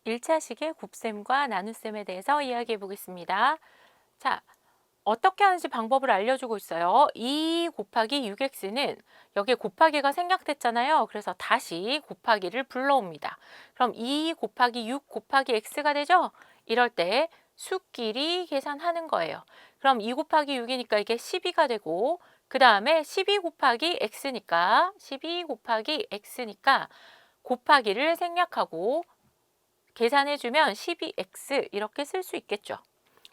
1차식의 곱셈과 나눗셈에 대해서 이야기해 보겠습니다. 자, 어떻게 하는지 방법을 알려주고 있어요. 2 곱하기 6x는 여기에 곱하기가 생략됐잖아요. 그래서 다시 곱하기를 불러옵니다. 그럼 2 곱하기 6 곱하기 x가 되죠? 이럴 때 수끼리 계산하는 거예요. 그럼 2 곱하기 6이니까 이게 12가 되고 그 다음에 12 곱하기 x니까 곱하기를 생략하고 계산해주면 12x 이렇게 쓸 수 있겠죠.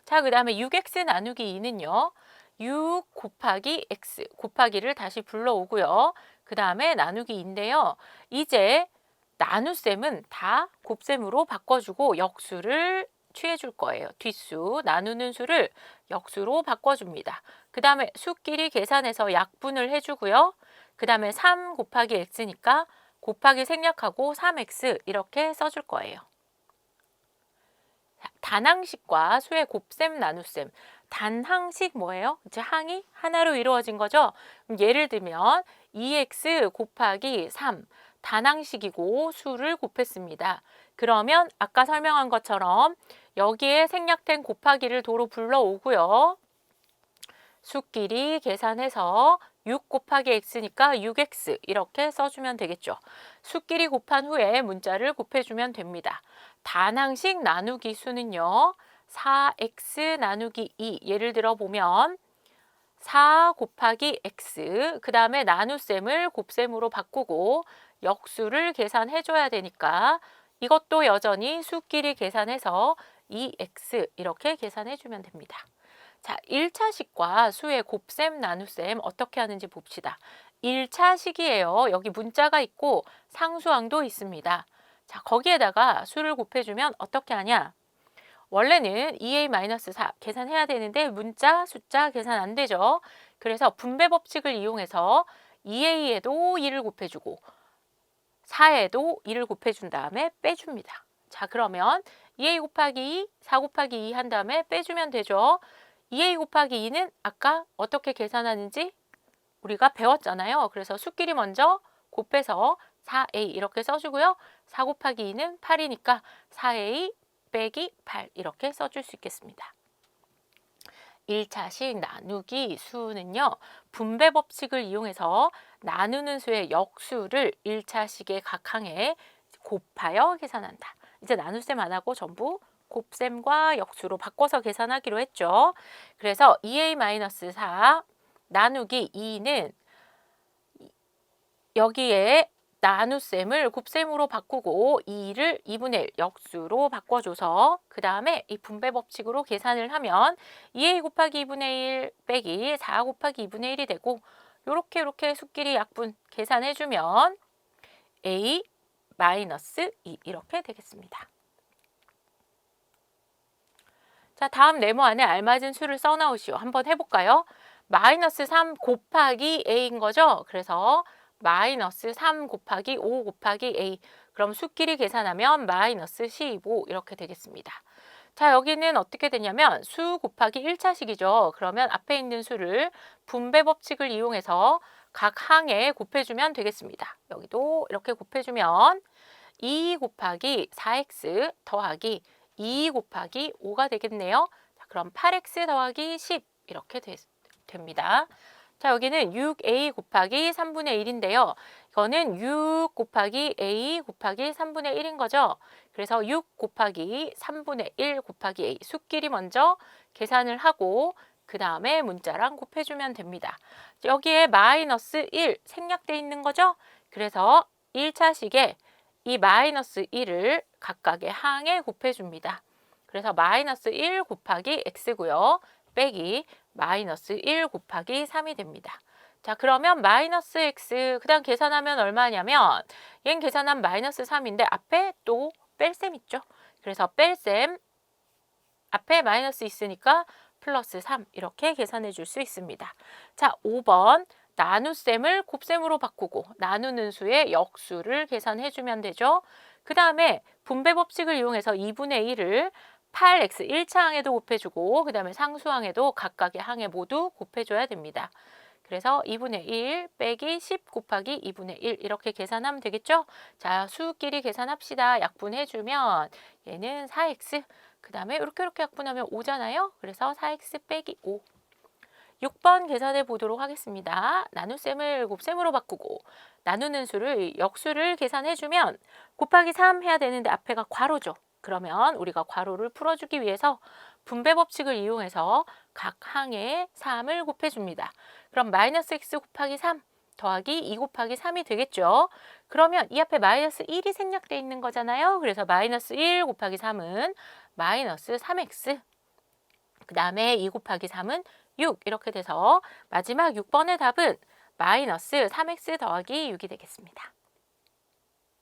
자, 그 다음에 6x 나누기 2는요. 6 곱하기 x, 곱하기를 다시 불러오고요. 그 다음에 나누기 2인데요. 이제 나눗셈은 다 곱셈으로 바꿔주고 역수를 취해줄 거예요. 뒷수, 나누는 수를 역수로 바꿔줍니다. 그 다음에 수끼리 계산해서 약분을 해주고요. 그 다음에 3 곱하기 x니까 곱하기 생략하고 3x 이렇게 써줄 거예요. 단항식과 수의 곱셈 나눗셈. 단항식 뭐예요? 이제 항이 하나로 이루어진 거죠. 그럼 예를 들면 2x 곱하기 3 단항식이고 수를 곱했습니다. 그러면 아까 설명한 것처럼 여기에 생략된 곱하기를 도로 불러오고요. 수끼리 계산해서 6 곱하기 x니까 6x 이렇게 써주면 되겠죠. 수끼리 곱한 후에 문자를 곱해주면 됩니다. 단항식 나누기 수는요. 4x 나누기 2 예를 들어 보면 4 곱하기 x 그 다음에 나눗셈을 곱셈으로 바꾸고 역수를 계산해줘야 되니까 이것도 여전히 수끼리 계산해서 2x 이렇게 계산해주면 됩니다. 자, 1차식과 수의 곱셈 나눗셈 어떻게 하는지 봅시다. 1차식이에요. 여기 문자가 있고 상수항도 있습니다. 자, 거기에다가 수를 곱해주면 어떻게 하냐? 원래는 2a-4 계산해야 되는데 문자, 숫자 계산 안 되죠. 그래서 분배 법칙을 이용해서 2a에도 2를 곱해주고 4에도 2를 곱해준 다음에 빼줍니다. 자, 그러면 2a 곱하기 2, 4 곱하기 2 한 다음에 빼주면 되죠. 2a 곱하기 2는 아까 어떻게 계산하는지 우리가 배웠잖아요. 그래서 수끼리 먼저 곱해서 4a 이렇게 써주고요. 4 곱하기 2는 8이니까 4a 빼기 8 이렇게 써줄 수 있겠습니다. 1차식 나누기 수는요. 분배 법칙을 이용해서 나누는 수의 역수를 1차식의 각 항에 곱하여 계산한다. 이제 나눗셈 안 하고 전부 곱셈과 역수로 바꿔서 계산하기로 했죠. 그래서 2a-4 나누기 2는 여기에 나눗셈을 곱셈으로 바꾸고 2를 2분의 1 역수로 바꿔줘서 그 다음에 이 분배 법칙으로 계산을 하면 2a 곱하기 2분의 1 빼기 4 곱하기 2분의 1이 되고 요렇게 수끼리 약분 계산해주면 a 마이너스 2 이렇게 되겠습니다. 자, 다음 네모 안에 알맞은 수를 써넣으시오. 한번 해볼까요? 마이너스 3 곱하기 a인 거죠. 그래서 마이너스 3 곱하기 5 곱하기 a. 그럼 수끼리 계산하면 마이너스 15 이렇게 되겠습니다. 자, 여기는 어떻게 되냐면 수 곱하기 1차식이죠. 그러면 앞에 있는 수를 분배 법칙을 이용해서 각 항에 곱해주면 되겠습니다. 여기도 이렇게 곱해주면 2 곱하기 4x 더하기 2 곱하기 5가 되겠네요. 자, 그럼 8x 더하기 10 이렇게 됩니다. 자, 여기는 6a 곱하기 3분의 1인데요. 이거는 6 곱하기 a 곱하기 3분의 1인 거죠. 그래서 6 곱하기 3분의 1 곱하기 a 수끼리 먼저 계산을 하고 그 다음에 문자랑 곱해주면 됩니다. 여기에 마이너스 1 생략돼 있는 거죠. 그래서 1차식에 이 마이너스 1을 각각의 항에 곱해줍니다. 그래서 마이너스 1 곱하기 x고요. 빼기 마이너스 1 곱하기 3이 됩니다. 자, 그러면 마이너스 x 그 다음 계산하면 얼마냐면 얘는 계산하면 마이너스 3인데 앞에 또 뺄셈 있죠. 그래서 뺄셈 앞에 마이너스 있으니까 플러스 3 이렇게 계산해 줄 수 있습니다. 자, 5번 나눗셈을 곱셈으로 바꾸고 나누는 수의 역수를 계산해 주면 되죠. 그 다음에 분배 법칙을 이용해서 2분의 1을 8x 1차 항에도 곱해주고 그 다음에 상수항에도 각각의 항에 모두 곱해줘야 됩니다. 그래서 2분의 1 빼기 10 곱하기 2분의 1 이렇게 계산하면 되겠죠? 자, 수끼리 계산합시다. 약분해주면 얘는 4x, 그 다음에 이렇게 약분하면 5잖아요. 그래서 4x 빼기 5. 6번 계산해 보도록 하겠습니다. 나눗셈을 곱셈으로 바꾸고 나누는 수를 역수를 계산해주면 곱하기 3 해야 되는데 앞에가 괄호죠. 그러면 우리가 괄호를 풀어주기 위해서 분배 법칙을 이용해서 각 항에 3을 곱해줍니다. 그럼 마이너스 x 곱하기 3 더하기 2 곱하기 3이 되겠죠. 그러면 이 앞에 마이너스 1이 생략되어 있는 거잖아요. 그래서 마이너스 1 곱하기 3은 마이너스 3x, 그 다음에 2 곱하기 3은 6 이렇게 돼서 마지막 6번의 답은 마이너스 3x 더하기 6이 되겠습니다.